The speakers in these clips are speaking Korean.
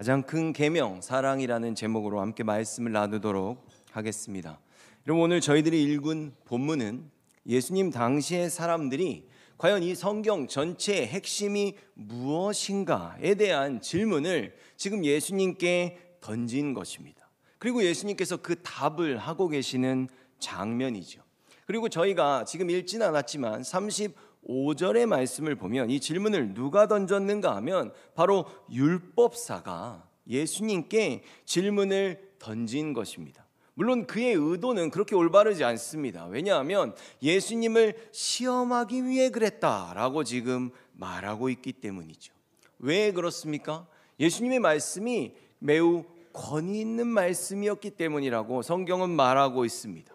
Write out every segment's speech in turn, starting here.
가장 큰 계명 사랑이라는 제목으로 함께 말씀을 나누도록 하겠습니다. 여러분, 오늘 저희들이 읽은 본문은 예수님 당시의 사람들이 과연 이 성경 전체의 핵심이 무엇인가에 대한 질문을 지금 예수님께 던진 것입니다. 그리고 예수님께서 그 답을 하고 계시는 장면이죠. 그리고 저희가 지금 읽지는 않았지만 35절의 말씀을 보면 이 질문을 누가 던졌는가 하면 바로 율법사가 예수님께 질문을 던진 것입니다. 물론 그의 의도는 그렇게 올바르지 않습니다. 왜냐하면 예수님을 시험하기 위해 그랬다라고 지금 말하고 있기 때문이죠. 왜 그렇습니까? 예수님의 말씀이 매우 권위 있는 말씀이었기 때문이라고 성경은 말하고 있습니다.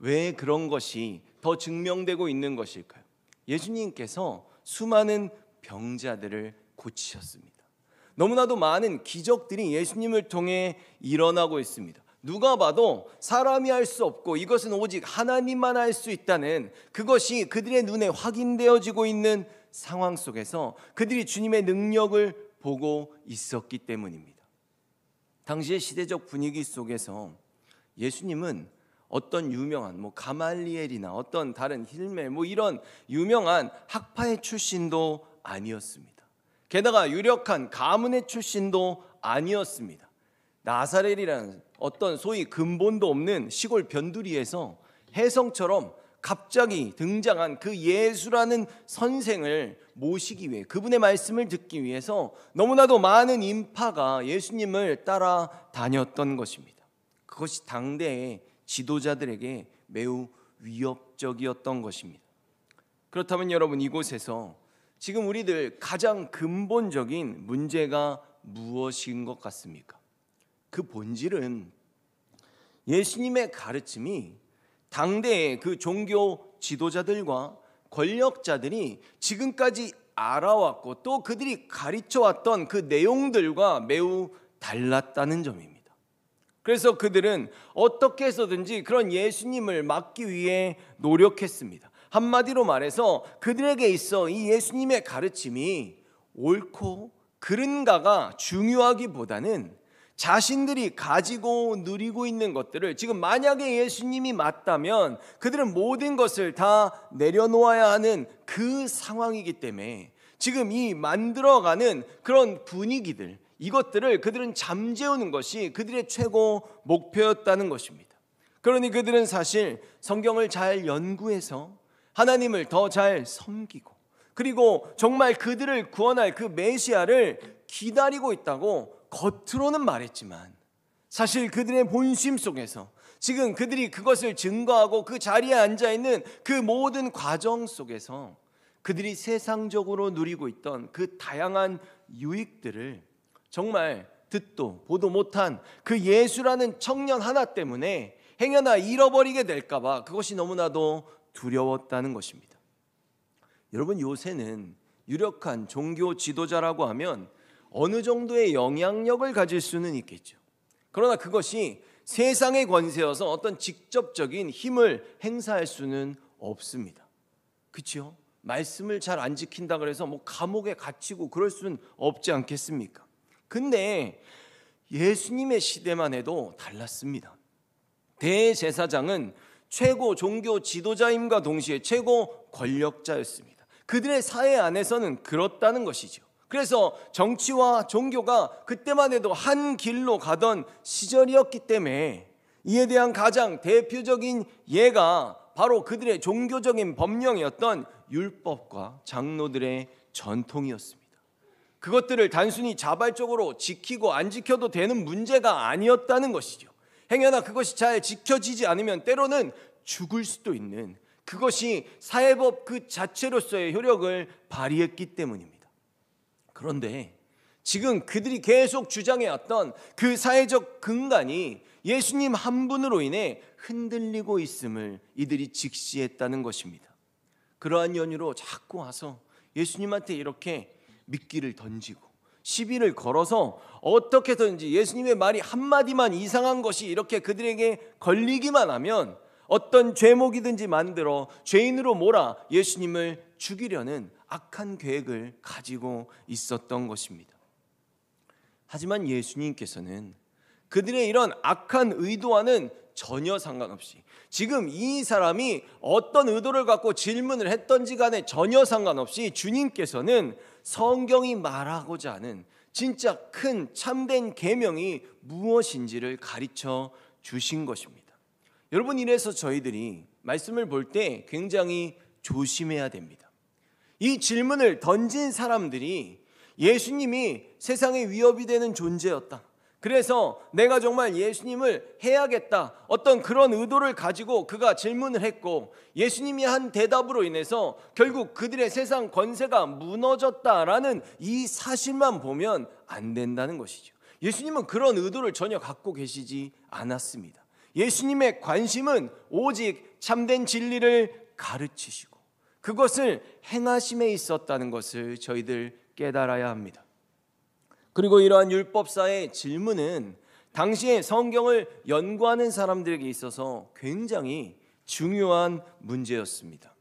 왜 그런 것이 더 증명되고 있는 것일까요? 예수님께서 수많은 병자들을 고치셨습니다. 너무나도 많은 기적들이 예수님을 통해 일어나고 있습니다. 누가 봐도 사람이 할 수 없고 이것은 오직 하나님만 할 수 있다는 그것이 그들의 눈에 확인되어지고 있는 상황 속에서 그들이 주님의 능력을 보고 있었기 때문입니다. 당시의 시대적 분위기 속에서 예수님은 어떤 유명한 가말리엘이나 어떤 다른 힐멜 이런 유명한 학파의 출신도 아니었습니다. 게다가 유력한 가문의 출신도 아니었습니다. 나사렛이라는 어떤 소위 근본도 없는 시골 변두리에서 혜성처럼 갑자기 등장한 그 예수라는 선생을 모시기 위해, 그분의 말씀을 듣기 위해서 너무나도 많은 인파가 예수님을 따라다녔던 것입니다. 그것이 당대의 지도자들에게 매우 위협적이었던 것입니다. 그렇다면 여러분, 이곳에서 지금 우리들 가장 근본적인 문제가 무엇인 것 같습니까? 그 본질은 예수님의 가르침이 당대의 그 종교 지도자들과 권력자들이 지금까지 알아왔고 또 그들이 가르쳐왔던 그 내용들과 매우 달랐다는 점입니다. 그래서 그들은 어떻게 해서든지 그런 예수님을 막기 위해 노력했습니다. 한마디로 말해서 그들에게 있어 이 예수님의 가르침이 옳고 그른가가 중요하기보다는 자신들이 가지고 누리고 있는 것들을, 지금 만약에 예수님이 맞다면 그들은 모든 것을 다 내려놓아야 하는 그 상황이기 때문에 지금 이 만들어가는 그런 분위기들, 이것들을 그들은 잠재우는 것이 그들의 최고 목표였다는 것입니다. 그러니 그들은 사실 성경을 잘 연구해서 하나님을 더 잘 섬기고, 그리고 정말 그들을 구원할 그 메시아를 기다리고 있다고 겉으로는 말했지만 사실 그들의 본심 속에서 지금 그들이 그것을 증거하고 그 자리에 앉아있는 그 모든 과정 속에서 그들이 세상적으로 누리고 있던 그 다양한 유익들을 정말 듣도 보도 못한 그 예수라는 청년 하나 때문에 행여나 잃어버리게 될까봐 그것이 너무나도 두려웠다는 것입니다. 여러분, 요새는 유력한 종교 지도자라고 하면 어느 정도의 영향력을 가질 수는 있겠죠. 그러나 그것이 세상의 권세여서 어떤 직접적인 힘을 행사할 수는 없습니다. 그렇죠? 말씀을 잘 안 지킨다 그래서 감옥에 갇히고 그럴 수는 없지 않겠습니까? 근데 예수님의 시대만 해도 달랐습니다. 대제사장은 최고 종교 지도자임과 동시에 최고 권력자였습니다. 그들의 사회 안에서는 그렇다는 것이죠. 그래서 정치와 종교가 그때만 해도 한 길로 가던 시절이었기 때문에 이에 대한 가장 대표적인 예가 바로 그들의 종교적인 법령이었던 율법과 장로들의 전통이었습니다. 그것들을 단순히 자발적으로 지키고 안 지켜도 되는 문제가 아니었다는 것이죠. 행여나 그것이 잘 지켜지지 않으면 때로는 죽을 수도 있는, 그것이 사회법 그 자체로서의 효력을 발휘했기 때문입니다. 그런데 지금 그들이 계속 주장해왔던 그 사회적 근간이 예수님 한 분으로 인해 흔들리고 있음을 이들이 직시했다는 것입니다. 그러한 연유로 자꾸 와서 예수님한테 이렇게 미끼를 던지고 시비를 걸어서 어떻게든지 예수님의 말이 한마디만 이상한 것이 이렇게 그들에게 걸리기만 하면 어떤 죄목이든지 만들어 죄인으로 몰아 예수님을 죽이려는 악한 계획을 가지고 있었던 것입니다. 하지만 예수님께서는 그들의 이런 악한 의도와는 전혀 상관없이, 지금 이 사람이 어떤 의도를 갖고 질문을 했던지 간에 전혀 상관없이 주님께서는 성경이 말하고자 하는 진짜 큰 참된 계명이 무엇인지를 가르쳐 주신 것입니다. 여러분, 이래서 저희들이 말씀을 볼 때 굉장히 조심해야 됩니다. 이 질문을 던진 사람들이 예수님이 세상에 위협이 되는 존재였다, 그래서 내가 정말 예수님을 해야겠다, 어떤 그런 의도를 가지고 그가 질문을 했고 예수님이 한 대답으로 인해서 결국 그들의 세상 권세가 무너졌다라는 이 사실만 보면 안 된다는 것이죠. 예수님은 그런 의도를 전혀 갖고 계시지 않았습니다. 예수님의 관심은 오직 참된 진리를 가르치시고 그것을 행하심에 있었다는 것을 저희들 깨달아야 합니다. 그리고 이러한 율법사의 질문은 당시에 성경을 연구하는 사람들에게 있어서 굉장히 중요한 문제였습니다.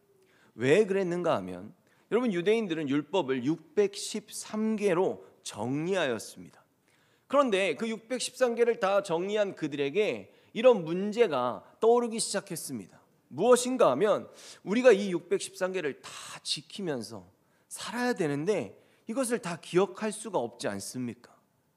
왜 그랬는가 하면, 여러분, 유대인들은 율법을 613개로 정리하였습니다. 그런데 그 613개를 다 정리한 그들에게 이런 문제가 떠오르기 시작했습니다. 무엇인가 하면, 우리가 이 613개를 다 지키면서 살아야 되는데 이것을 다 기억할 수가 없지 않습니까?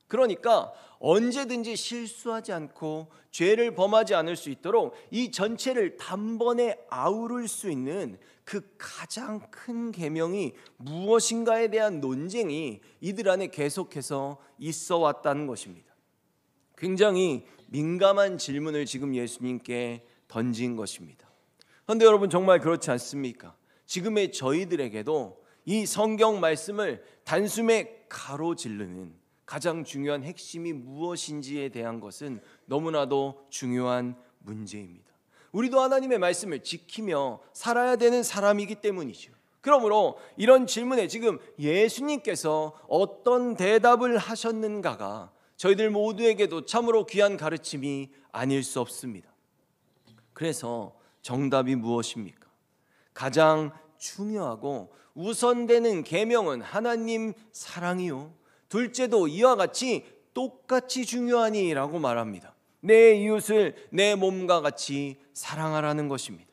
그러니까 언제든지 실수하지 않고 죄를 범하지 않을 수 있도록 이 전체를 단번에 아우를 수 있는 그 가장 큰 계명이 무엇인가에 대한 논쟁이 이들 안에 계속해서 있어 왔다는 것입니다. 굉장히 민감한 질문을 지금 예수님께 던진 것입니다. 그런데 여러분, 정말 그렇지 않습니까? 지금의 저희들에게도 이 성경 말씀을 단숨에 가로지르는 가장 중요한 핵심이 무엇인지에 대한 것은 너무나도 중요한 문제입니다. 우리도 하나님의 말씀을 지키며 살아야 되는 사람이기 때문이죠. 그러므로 이런 질문에 지금 예수님께서 어떤 대답을 하셨는가가 저희들 모두에게도 참으로 귀한 가르침이 아닐 수 없습니다. 그래서 정답이 무엇입니까? 가장 중요하고 우선되는 계명은 하나님 사랑이요, 둘째도 이와 같이 똑같이 중요하니라고 말합니다. 내 이웃을 내 몸과 같이 사랑하라는 것입니다.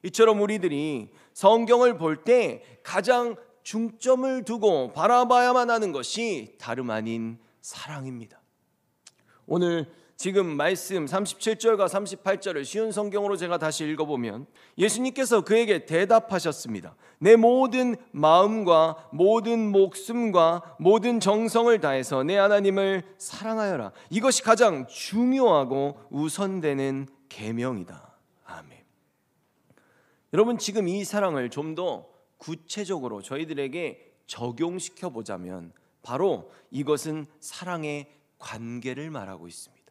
이처럼 우리들이 성경을 볼 때 가장 중점을 두고 바라봐야만 하는 것이 다름 아닌 사랑입니다. 오늘 지금 말씀 37절과 38절을 쉬운 성경으로 제가 다시 읽어보면 예수님께서 그에게 대답하셨습니다. 내 모든 마음과 모든 목숨과 모든 정성을 다해서 내 하나님을 사랑하여라. 이것이 가장 중요하고 우선되는 계명이다. 아멘. 여러분, 지금 이 사랑을 좀 더 구체적으로 저희들에게 적용시켜 보자면 바로 이것은 사랑의 관계를 말하고 있습니다.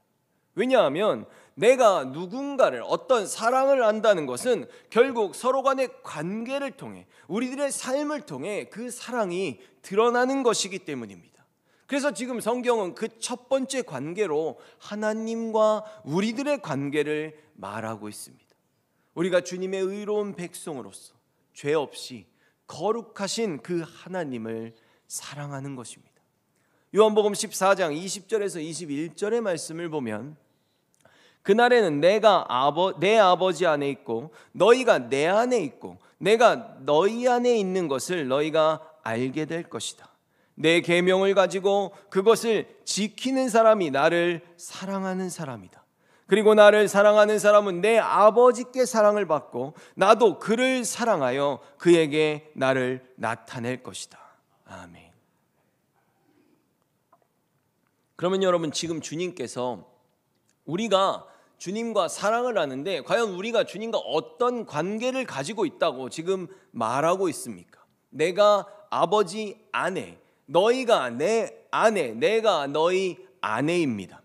왜냐하면 내가 누군가를, 어떤 사랑을 안다는 것은 결국 서로 간의 관계를 통해, 우리들의 삶을 통해 그 사랑이 드러나는 것이기 때문입니다. 그래서 지금 성경은 그 첫 번째 관계로 하나님과 우리들의 관계를 말하고 있습니다. 우리가 주님의 의로운 백성으로서 죄 없이 거룩하신 그 하나님을 사랑하는 것입니다. 요한복음 14장 20절에서 21절의 말씀을 보면 그날에는 내가 내 아버지 안에 있고 너희가 내 안에 있고 내가 너희 안에 있는 것을 너희가 알게 될 것이다. 내 계명을 가지고 그것을 지키는 사람이 나를 사랑하는 사람이다. 그리고 나를 사랑하는 사람은 내 아버지께 사랑을 받고 나도 그를 사랑하여 그에게 나를 나타낼 것이다. 아멘. 그러면 여러분, 지금 주님께서 우리가 주님과 사랑을 하는데 과연 우리가 주님과 어떤 관계를 가지고 있다고 지금 말하고 있습니까? 내가 아버지 안에, 너희가 내 안에, 내가 너희 안에입니다.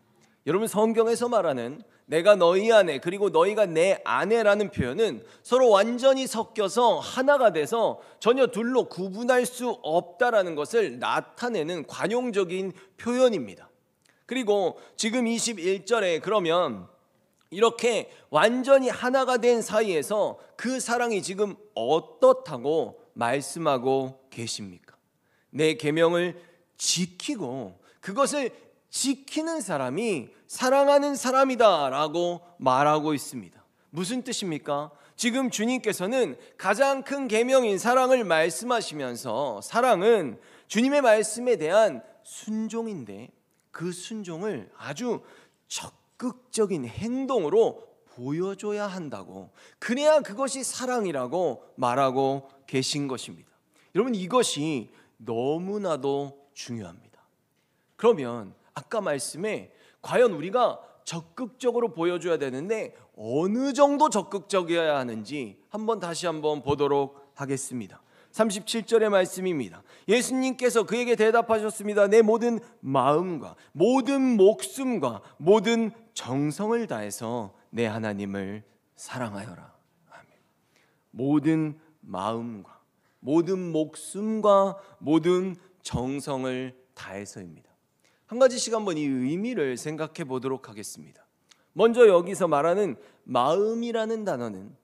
여러분, 성경에서 말하는 내가 너희 안에 그리고 너희가 내 안에라는 표현은 서로 완전히 섞여서 하나가 돼서 전혀 둘로 구분할 수 없다라는 것을 나타내는 관용적인 표현입니다. 그리고 지금 21절에 그러면 이렇게 완전히 하나가 된 사이에서 그 사랑이 지금 어떻다고 말씀하고 계십니까? 내 계명을 지키고 그것을 지키는 사람이 사랑하는 사람이다라고 말하고 있습니다. 무슨 뜻입니까? 지금 주님께서는 가장 큰 계명인 사랑을 말씀하시면서 사랑은 주님의 말씀에 대한 순종인데 그 순종을 아주 적극적인 행동으로 보여줘야 한다고, 그래야 그것이 사랑이라고 말하고 계신 것입니다. 여러분, 이것이 너무나도 중요합니다. 그러면 아까 말씀에 과연 우리가 적극적으로 보여줘야 되는데 어느 정도 적극적이어야 하는지 다시 한번 보도록 하겠습니다. 37절의 말씀입니다. 예수님께서 그에게 대답하셨습니다. 내 모든 마음과 모든 목숨과 모든 정성을 다해서 내 하나님을 사랑하여라. 아멘. 모든 마음과 모든 목숨과 모든 정성을 다해서입니다. 한 가지씩 한번 이 의미를 생각해 보도록 하겠습니다. 먼저 여기서 말하는 마음이라는 단어는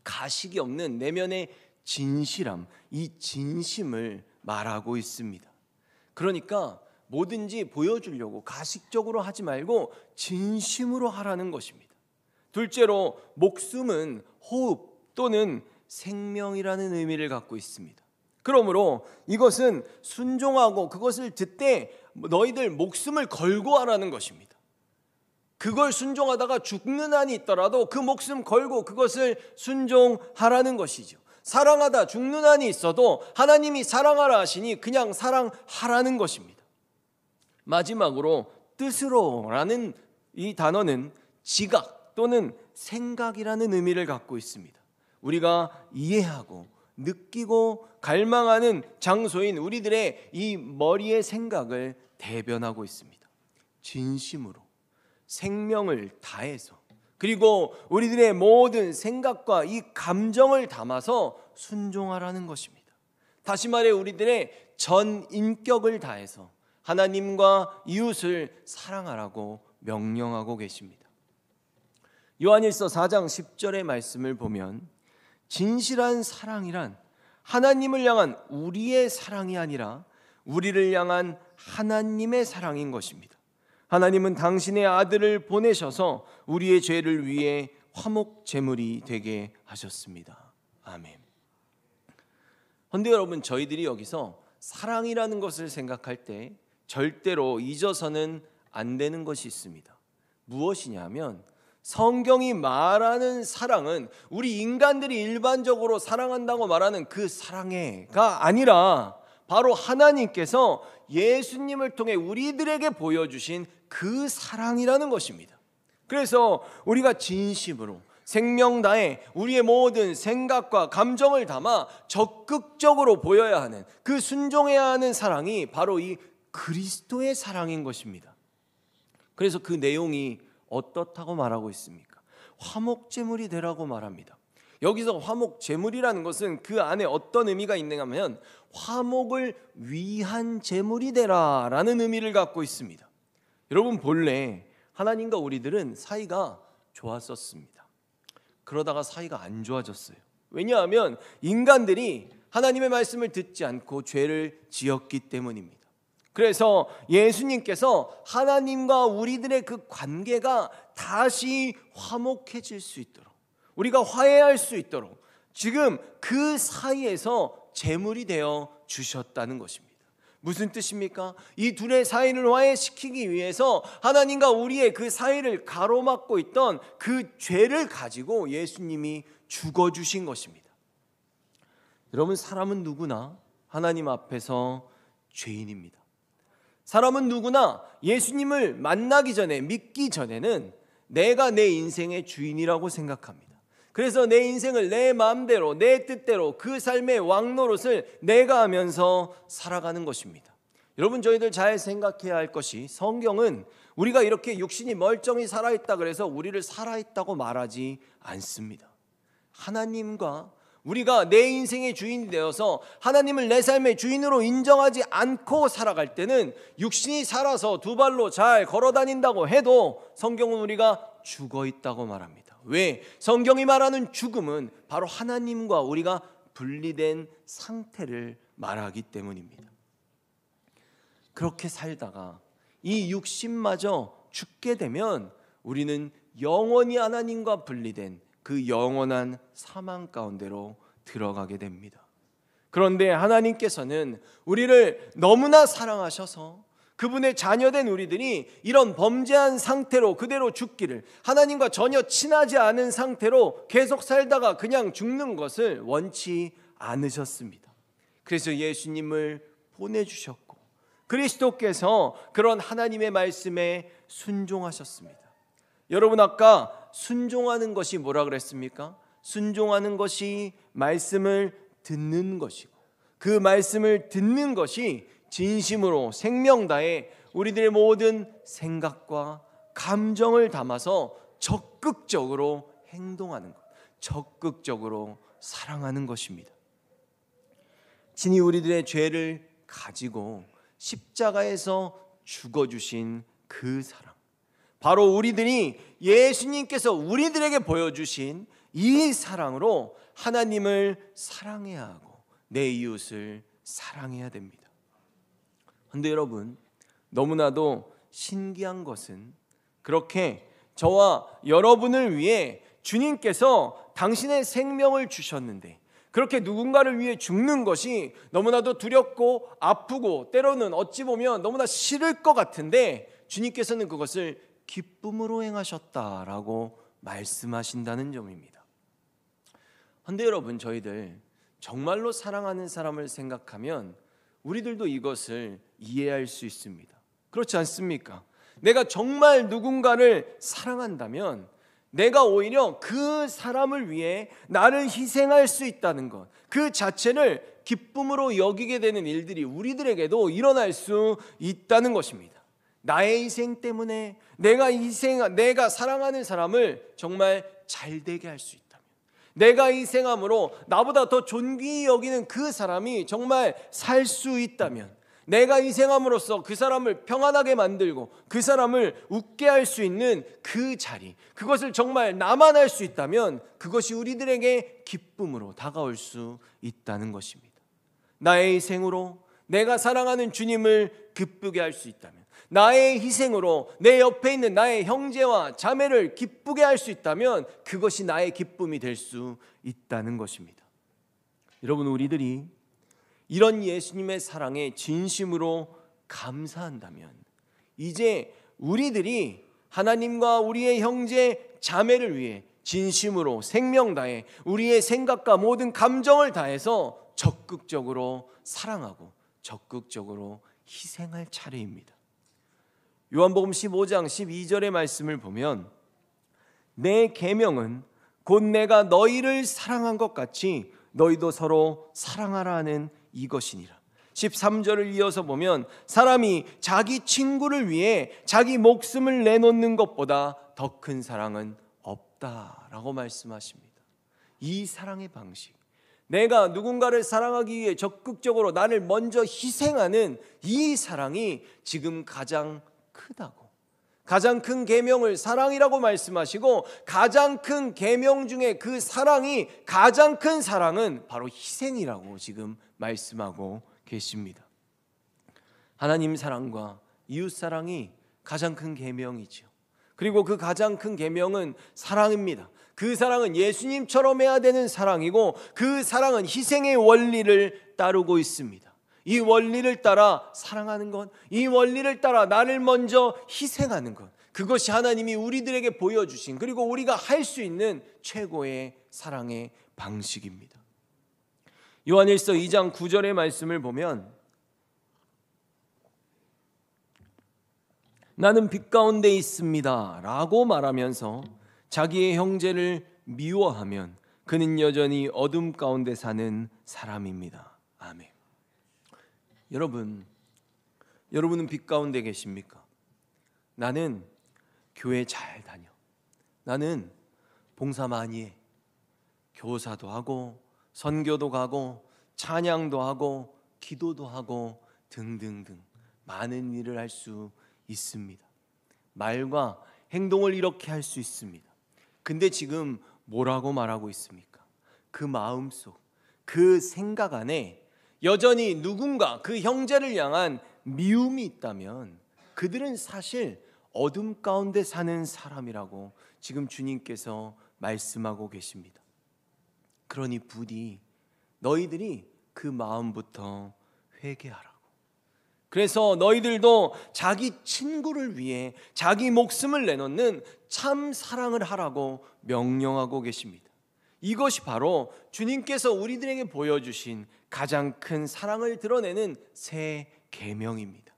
가식이 없는 내면의 진실함, 이 진심을 말하고 있습니다. 그러니까 뭐든지 보여주려고 가식적으로 하지 말고 진심으로 하라는 것입니다. 둘째로 목숨은 호흡 또는 생명이라는 의미를 갖고 있습니다. 그러므로 이것은 순종하고 그것을 듣되 너희들 목숨을 걸고 하라는 것입니다. 그걸 순종하다가 죽는 한이 있더라도 그 목숨 걸고 그것을 순종하라는 것이죠. 사랑하다 죽는 한이 있어도 하나님이 사랑하라 하시니 그냥 사랑하라는 것입니다. 마지막으로 뜻으로라는 이 단어는 지각 또는 생각이라는 의미를 갖고 있습니다. 우리가 이해하고 느끼고 갈망하는 장소인 우리들의 이 머리의 생각을 대변하고 있습니다. 진심으로 생명을 다해서, 그리고 우리들의 모든 생각과 이 감정을 담아서 순종하라는 것입니다. 다시 말해 우리들의 전 인격을 다해서 하나님과 이웃을 사랑하라고 명령하고 계십니다. 요한일서 4장 10절의 말씀을 보면 진실한 사랑이란 하나님을 향한 우리의 사랑이 아니라 우리를 향한 하나님의 사랑인 것입니다. 하나님은 당신의 아들을 보내셔서 우리의 죄를 위해 화목 제물이 되게 하셨습니다. 아멘. 그런데 여러분, 저희들이 여기서 사랑이라는 것을 생각할 때 절대로 잊어서는 안 되는 것이 있습니다. 무엇이냐면 성경이 말하는 사랑은 우리 인간들이 일반적으로 사랑한다고 말하는 그 사랑해가 아니라 바로 하나님께서 예수님을 통해 우리들에게 보여주신 그 사랑이라는 것입니다. 그래서 우리가 진심으로 생명 다해 우리의 모든 생각과 감정을 담아 적극적으로 보여야 하는, 그 순종해야 하는 사랑이 바로 이 그리스도의 사랑인 것입니다. 그래서 그 내용이 어떻다고 말하고 있습니까? 화목제물이 되라고 말합니다. 여기서 화목제물이라는 것은 그 안에 어떤 의미가 있는가 하면 화목을 위한 제물이 되라라는 의미를 갖고 있습니다. 여러분, 본래 하나님과 우리들은 사이가 좋았었습니다. 그러다가 사이가 안 좋아졌어요. 왜냐하면 인간들이 하나님의 말씀을 듣지 않고 죄를 지었기 때문입니다. 그래서 예수님께서 하나님과 우리들의 그 관계가 다시 화목해질 수 있도록, 우리가 화해할 수 있도록 지금 그 사이에서 제물이 되어 주셨다는 것입니다. 무슨 뜻입니까? 이 둘의 사이를 화해시키기 위해서 하나님과 우리의 그 사이를 가로막고 있던 그 죄를 가지고 예수님이 죽어주신 것입니다. 여러분, 사람은 누구나 하나님 앞에서 죄인입니다. 사람은 누구나 예수님을 만나기 전에, 믿기 전에는 내가 내 인생의 주인이라고 생각합니다. 그래서 내 인생을 내 마음대로, 내 뜻대로 그 삶의 왕노릇을 내가 하면서 살아가는 것입니다. 여러분, 저희들 잘 생각해야 할 것이, 성경은 우리가 이렇게 육신이 멀쩡히 살아있다 그래서 우리를 살아있다고 말하지 않습니다. 하나님과 우리가 내 인생의 주인이 되어서 하나님을 내 삶의 주인으로 인정하지 않고 살아갈 때는 육신이 살아서 두 발로 잘 걸어다닌다고 해도 성경은 우리가 죽어 있다고 말합니다. 왜? 성경이 말하는 죽음은 바로 하나님과 우리가 분리된 상태를 말하기 때문입니다. 그렇게 살다가 이 육신마저 죽게 되면 우리는 영원히 하나님과 분리된 그 영원한 사망 가운데로 들어가게 됩니다. 그런데 하나님께서는 우리를 너무나 사랑하셔서 그분의 자녀된 우리들이 이런 범죄한 상태로 그대로 죽기를, 하나님과 전혀 친하지 않은 상태로 계속 살다가 그냥 죽는 것을 원치 않으셨습니다. 그래서 예수님을 보내주셨고 그리스도께서 그런 하나님의 말씀에 순종하셨습니다. 여러분, 아까 순종하는 것이 뭐라 그랬습니까? 순종하는 것이 말씀을 듣는 것이고 그 말씀을 듣는 것이 진심으로 생명 다해 우리들의 모든 생각과 감정을 담아서 적극적으로 행동하는 것, 적극적으로 사랑하는 것입니다. 친히 우리들의 죄를 가지고 십자가에서 죽어주신 그 사랑, 바로 우리들이 예수님께서 우리들에게 보여주신 이 사랑으로 하나님을 사랑해야 하고 내 이웃을 사랑해야 됩니다. 그런데 여러분, 너무나도 신기한 것은 그렇게 저와 여러분을 위해 주님께서 당신의 생명을 주셨는데 그렇게 누군가를 위해 죽는 것이 너무나도 두렵고 아프고 때로는 어찌 보면 너무나 싫을 것 같은데 주님께서는 그것을 기쁨으로 행하셨다라고 말씀하신다는 점입니다. 그런데 여러분, 저희들 정말로 사랑하는 사람을 생각하면 우리들도 이것을 이해할 수 있습니다. 그렇지 않습니까? 내가 정말 누군가를 사랑한다면 내가 오히려 그 사람을 위해 나를 희생할 수 있다는 것, 그 자체를 기쁨으로 여기게 되는 일들이 우리들에게도 일어날 수 있다는 것입니다. 나의 희생 때문에 내가 사랑하는 사람을 정말 잘 되게 할 수 있다면, 내가 희생함으로 나보다 더 존귀히 여기는 그 사람이 정말 살 수 있다면, 내가 희생함으로써 그 사람을 평안하게 만들고 그 사람을 웃게 할 수 있는 그 자리, 그것을 정말 나만 할 수 있다면 그것이 우리들에게 기쁨으로 다가올 수 있다는 것입니다. 나의 희생으로 내가 사랑하는 주님을 기쁘게 할 수 있다면, 나의 희생으로 내 옆에 있는 나의 형제와 자매를 기쁘게 할 수 있다면 그것이 나의 기쁨이 될 수 있다는 것입니다. 여러분, 우리들이 이런 예수님의 사랑에 진심으로 감사한다면 이제 우리들이 하나님과 우리의 형제 자매를 위해 진심으로 생명 다해 우리의 생각과 모든 감정을 다해서 적극적으로 사랑하고 적극적으로 희생할 차례입니다. 요한복음 15장 12절의 말씀을 보면 내 계명은 곧 내가 너희를 사랑한 것 같이 너희도 서로 사랑하라 하는 이것이니라. 13절을 이어서 보면 사람이 자기 친구를 위해 자기 목숨을 내놓는 것보다 더 큰 사랑은 없다라고 말씀하십니다. 이 사랑의 방식, 내가 누군가를 사랑하기 위해 적극적으로 나를 먼저 희생하는 이 사랑이 지금 가장 크다고, 가장 큰 계명을 사랑이라고 말씀하시고 가장 큰 계명 중에 그 사랑이 가장 큰 사랑은 바로 희생이라고 지금 말씀하고 계십니다. 하나님 사랑과 이웃 사랑이 가장 큰 계명이죠. 그리고 그 가장 큰 계명은 사랑입니다. 그 사랑은 예수님처럼 해야 되는 사랑이고 그 사랑은 희생의 원리를 따르고 있습니다. 이 원리를 따라 사랑하는 것, 이 원리를 따라 나를 먼저 희생하는 것, 그것이 하나님이 우리들에게 보여주신, 그리고 우리가 할 수 있는 최고의 사랑의 방식입니다. 요한일서 2장 9절의 말씀을 보면 나는 빛 가운데 있습니다 라고 말하면서 자기의 형제를 미워하면 그는 여전히 어둠 가운데 사는 사람입니다. 아멘. 여러분은 빛 가운데 계십니까? 나는 교회 잘 다녀, 나는 봉사 많이 해, 교사도 하고 선교도 가고 찬양도 하고 기도도 하고 등등등 많은 일을 할 수 있습니다. 말과 행동을 이렇게 할 수 있습니다. 근데 지금 뭐라고 말하고 있습니까? 그 마음속, 그 생각 안에 여전히 누군가 그 형제를 향한 미움이 있다면 그들은 사실 어둠 가운데 사는 사람이라고 지금 주님께서 말씀하고 계십니다. 그러니 부디 너희들이 그 마음부터 회개하라고. 그래서 너희들도 자기 친구를 위해 자기 목숨을 내놓는 참 사랑을 하라고 명령하고 계십니다. 이것이 바로 주님께서 우리들에게 보여주신 가장 큰 사랑을 드러내는 새 계명입니다.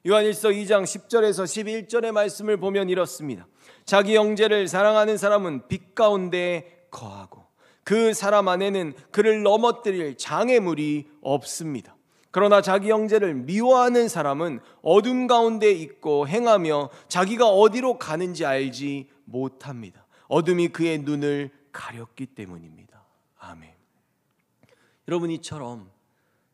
요한일서 2장 10절에서 11절의 말씀을 보면 이렇습니다. 자기 형제를 사랑하는 사람은 빛 가운데 거하고 그 사람 안에는 그를 넘어뜨릴 장애물이 없습니다. 그러나 자기 형제를 미워하는 사람은 어둠 가운데 있고 행하며 자기가 어디로 가는지 알지 못합니다. 어둠이 그의 눈을 가렸기 때문입니다. 아멘. 여러분, 이처럼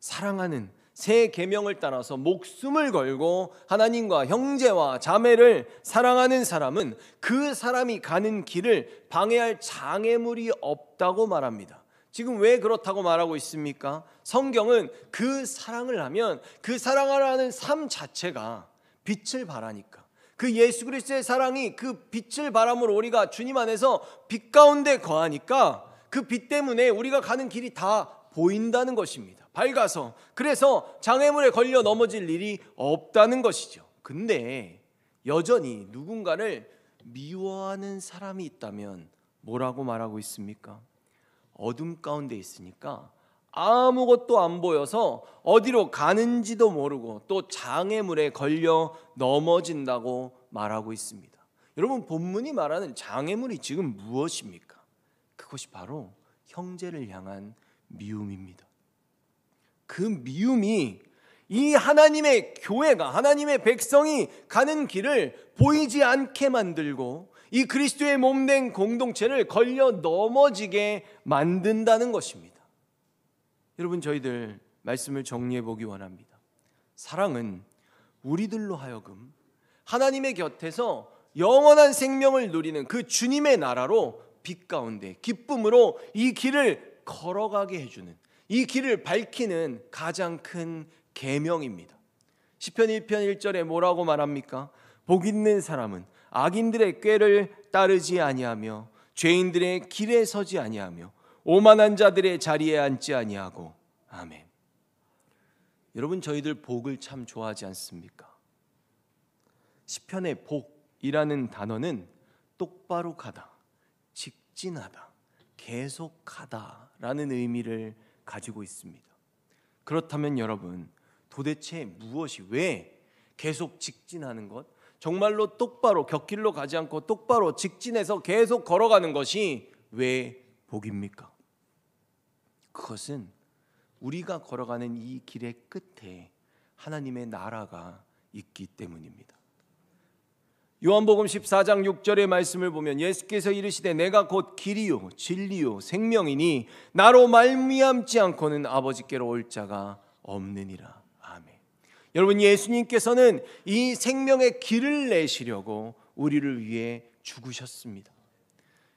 사랑하는 새 계명을 따라서 목숨을 걸고 하나님과 형제와 자매를 사랑하는 사람은 그 사람이 가는 길을 방해할 장애물이 없다고 말합니다. 지금 왜 그렇다고 말하고 있습니까? 성경은 그 사랑을 하면 그 사랑을 하는 삶 자체가 빛을 발하니까, 그 예수 그리스도의 사랑이 그 빛을 발함으로 우리가 주님 안에서 빛 가운데 거하니까 그 빛 때문에 우리가 가는 길이 다 보인다는 것입니다. 밝아서. 그래서 장애물에 걸려 넘어질 일이 없다는 것이죠. 근데 여전히 누군가를 미워하는 사람이 있다면 뭐라고 말하고 있습니까? 어둠 가운데 있으니까 아무것도 안 보여서 어디로 가는지도 모르고 또 장애물에 걸려 넘어진다고 말하고 있습니다. 여러분, 본문이 말하는 장애물이 지금 무엇입니까? 그것이 바로 형제를 향한 미움입니다. 그 미움이 이 하나님의 교회가, 하나님의 백성이 가는 길을 보이지 않게 만들고 이 그리스도의 몸된 공동체를 걸려 넘어지게 만든다는 것입니다. 여러분, 저희들 말씀을 정리해 보기 원합니다. 사랑은 우리들로 하여금 하나님의 곁에서 영원한 생명을 누리는 그 주님의 나라로 빛 가운데 기쁨으로 이 길을 걸어가게 해주는, 이 길을 밝히는 가장 큰 계명입니다. 시편 1편 1절에 뭐라고 말합니까? 복 있는 사람은 악인들의 꾀를 따르지 아니하며 죄인들의 길에 서지 아니하며 오만한 자들의 자리에 앉지 아니하고. 아멘. 여러분, 저희들 복을 참 좋아하지 않습니까? 시편의 복이라는 단어는 똑바로 가다, 직진하다, 계속하다라는 의미를 가지고 있습니다. 그렇다면 여러분, 도대체 무엇이, 왜 계속 직진하는 것, 정말로 똑바로 곁길로 가지 않고 똑바로 직진해서 계속 걸어가는 것이 왜 복입니까? 그것은 우리가 걸어가는 이 길의 끝에 하나님의 나라가 있기 때문입니다. 요한복음 14장 6절의 말씀을 보면 예수께서 이르시되 내가 곧 길이요 진리요 생명이니 나로 말미암지 않고는 아버지께로 올 자가 없느니라. 아멘. 여러분, 예수님께서는 이 생명의 길을 내시려고 우리를 위해 죽으셨습니다.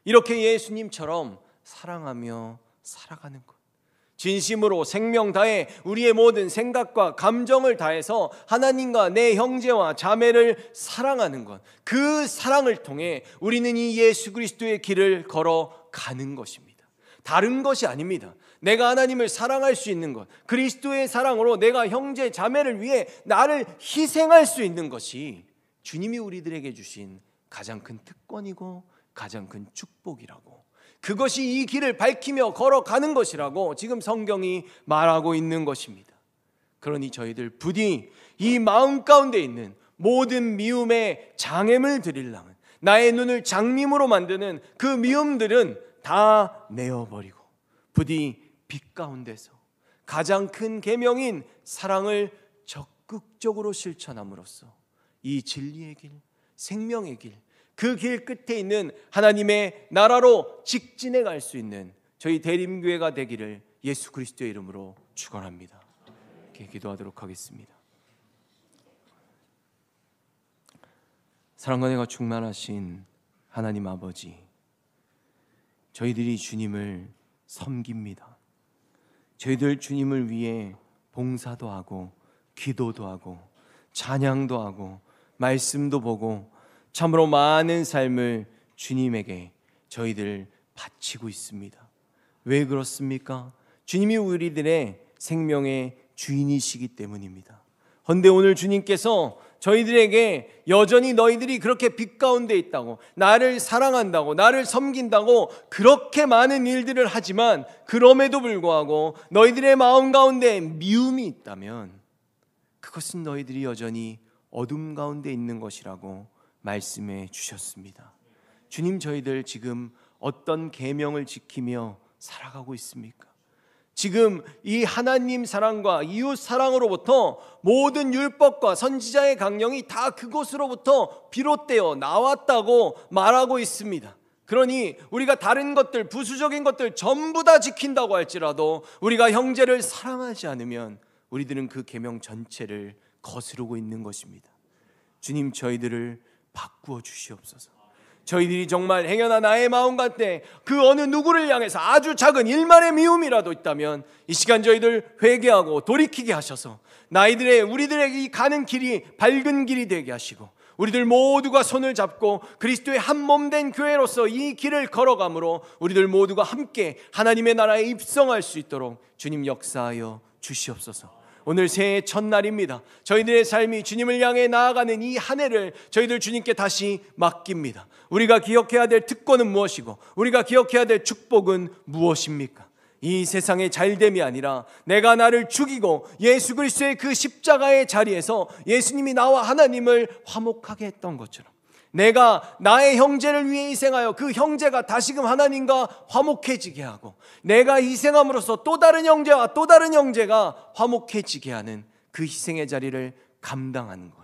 이렇게 예수님처럼 사랑하며 살아가는 것, 진심으로 생명 다해 우리의 모든 생각과 감정을 다해서 하나님과 내 형제와 자매를 사랑하는 것, 그 사랑을 통해 우리는 이 예수 그리스도의 길을 걸어가는 것입니다. 다른 것이 아닙니다. 내가 하나님을 사랑할 수 있는 것, 그리스도의 사랑으로 내가 형제 자매를 위해 나를 희생할 수 있는 것이 주님이 우리들에게 주신 가장 큰 특권이고 가장 큰 축복이라고, 그것이 이 길을 밝히며 걸어가는 것이라고 지금 성경이 말하고 있는 것입니다. 그러니 저희들 부디 이 마음 가운데 있는 모든 미움의 장애물 드리려면, 나의 눈을 장님으로 만드는 그 미움들은 다 내어버리고 부디 빛 가운데서 가장 큰 계명인 사랑을 적극적으로 실천함으로써 이 진리의 길, 생명의 길, 그 길 끝에 있는 하나님의 나라로 직진해 갈 수 있는 저희 대림교회가 되기를 예수 그리스도의 이름으로 축원합니다. 이렇게 기도하도록 하겠습니다. 사랑과 은혜가 충만하신 하나님 아버지, 저희들이 주님을 섬깁니다. 저희들 주님을 위해 봉사도 하고 기도도 하고 찬양도 하고 말씀도 보고 참으로 많은 삶을 주님에게 저희들 바치고 있습니다. 왜 그렇습니까? 주님이 우리들의 생명의 주인이시기 때문입니다. 그런데 오늘 주님께서 저희들에게 여전히 너희들이 그렇게 빛 가운데 있다고, 나를 사랑한다고, 나를 섬긴다고 그렇게 많은 일들을 하지만 그럼에도 불구하고 너희들의 마음 가운데 미움이 있다면 그것은 너희들이 여전히 어둠 가운데 있는 것이라고 말씀해 주셨습니다. 주님, 저희들 지금 어떤 계명을 지키며 살아가고 있습니까? 지금 이 하나님 사랑과 이웃 사랑으로부터 모든 율법과 선지자의 강령이 다 그곳으로부터 비롯되어 나왔다고 말하고 있습니다. 그러니 우리가 다른 것들, 부수적인 것들 전부 다 지킨다고 할지라도 우리가 형제를 사랑하지 않으면 우리들은 그 계명 전체를 거스르고 있는 것입니다. 주님, 저희들을 바꾸어 주시옵소서. 저희들이 정말 행여나 나의 마음 같대 그 어느 누구를 향해서 아주 작은 일만의 미움이라도 있다면 이 시간 저희들 회개하고 돌이키게 하셔서 우리들의 이 가는 길이 밝은 길이 되게 하시고 우리들 모두가 손을 잡고 그리스도의 한 몸 된 교회로서 이 길을 걸어가므로 우리들 모두가 함께 하나님의 나라에 입성할 수 있도록 주님 역사하여 주시옵소서. 오늘 새해 첫날입니다. 저희들의 삶이 주님을 향해 나아가는 이 한 해를 저희들 주님께 다시 맡깁니다. 우리가 기억해야 될 특권은 무엇이고 우리가 기억해야 될 축복은 무엇입니까? 이 세상의 잘됨이 아니라 내가 나를 죽이고 예수 그리스도의 그 십자가의 자리에서 예수님이 나와 하나님을 화목하게 했던 것처럼 내가 나의 형제를 위해 희생하여 그 형제가 다시금 하나님과 화목해지게 하고 내가 희생함으로써 또 다른 형제와 또 다른 형제가 화목해지게 하는 그 희생의 자리를 감당하는 것,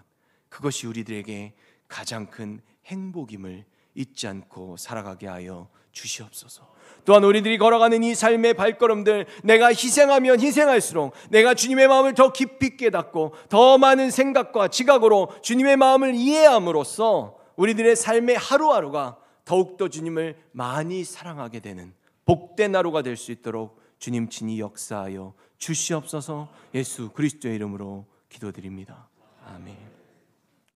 그것이 우리들에게 가장 큰 행복임을 잊지 않고 살아가게 하여 주시옵소서. 또한 우리들이 걸어가는 이 삶의 발걸음들, 내가 희생하면 희생할수록 내가 주님의 마음을 더 깊이 깨닫고 더 많은 생각과 지각으로 주님의 마음을 이해함으로써 우리들의 삶의 하루하루가 더욱더 주님을 많이 사랑하게 되는 복된 하루가 될 수 있도록 주님 친히 역사하여 주시옵소서. 예수 그리스도의 이름으로 기도드립니다. 아멘.